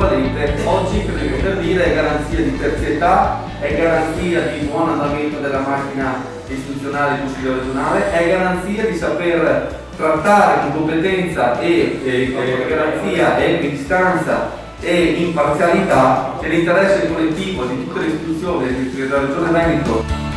valente, oggi credo di poter dire è garanzia di terzietà, è garanzia di buon andamento della macchina istituzionale del Consiglio regionale, è garanzia di saper trattare con competenza e garanzia e equidistanza e imparzialità dell'interesse collettivo di tutte le istituzioni della Regione Veneto.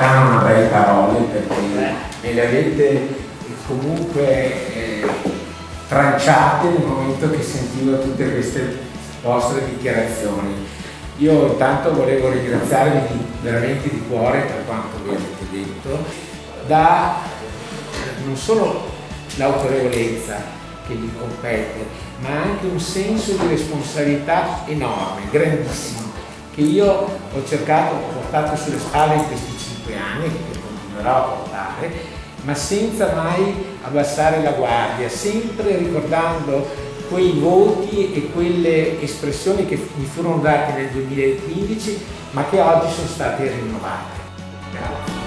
Una belle parole perché me le avete comunque tranciate nel momento che sentivo tutte queste vostre dichiarazioni. Io intanto volevo ringraziarvi veramente di cuore per quanto vi avete detto, da non solo l'autorevolezza che vi compete, ma anche un senso di responsabilità enorme, grandissimo, che io ho portato sulle spalle in questi 5 anni, che continuerò a portare, ma senza mai abbassare la guardia, sempre ricordando quei voti e quelle espressioni che mi furono date nel 2015, ma che oggi sono state rinnovate. Grazie.